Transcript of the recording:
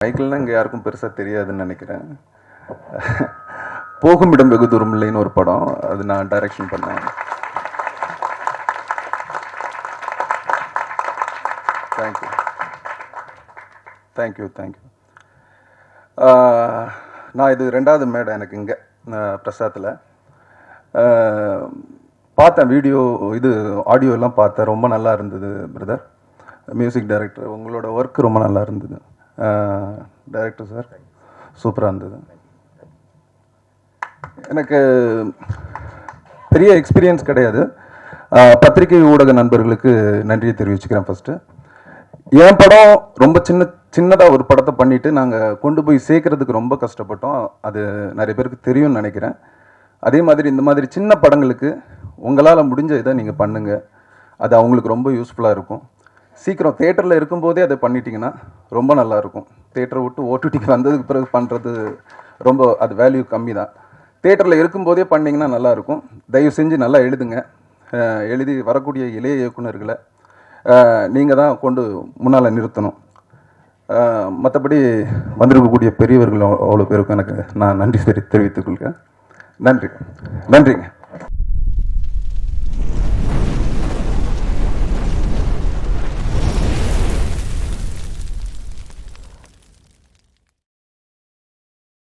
மைக்கேல்னா இங்கே யாருக்கும் பெருசாக தெரியாதுன்னு நினைக்கிறேன். போகும் இடம் வெகு தூரம் இல்லைன்னு ஒரு படம், அது நான் டைரக்ஷன் பண்ணேன். Thank you thank you thank you. நான் இது 2வது மேடை எனக்கு இங்கே பிரசாத்தில் பார்த்தேன். வீடியோ இது ஆடியோ எல்லாம் பார்த்தேன். ரொம்ப நல்லா இருந்தது பிரதர். மியூசிக் டைரக்டர் உங்களோட ஒர்க் ரொம்ப நல்லா இருந்தது. டைரக்டர் சார் சூப்பராக இருந்தது. எனக்கு பெரிய எக்ஸ்பீரியன்ஸ் கிடையாது. பத்திரிகை ஊடக நண்பர்களுக்கு நன்றியை தெரிவிச்சுக்கிறேன். ஃபஸ்ட்டு என் படம் ரொம்ப சின்னதாக ஒரு படத்தை பண்ணிவிட்டு நாங்கள் கொண்டு போய் சேர்க்கறதுக்கு ரொம்ப கஷ்டப்பட்டோம். அது நிறைய பேருக்கு தெரியும்னு நினைக்கிறேன். அதே மாதிரி இந்த மாதிரி சின்ன படங்களுக்கு உங்களால் முடிஞ்ச இதை நீங்கள் பண்ணுங்கள். அது அவங்களுக்கு ரொம்ப யூஸ்ஃபுல்லாக இருக்கும். சீக்கிரம் தேட்டரில் இருக்கும்போதே அதை பண்ணிட்டீங்கன்னா ரொம்ப நல்லாயிருக்கும். தேட்டரை விட்டு ஓடிடிக்கு வந்ததுக்கு பிறகு பண்ணுறது ரொம்ப அது வேல்யூ கம்மி தான். தேட்டரில் இருக்கும்போதே பண்ணிங்கன்னா நல்லாயிருக்கும். தயவு செஞ்சு நல்லா எழுதுங்க. எழுதி வரக்கூடிய இளைய இயக்குநர்களை நீங்கள் தான் கொண்டு முன்னால் நிறுத்தணும். மற்றபடி வந்திருக்கக்கூடிய பெரியவர்கள் அவ்வளோ பேருக்கும் எனக்கு நான் நன்றி தெரிவித்துக் கொள்கிறேன். நன்றிங்க.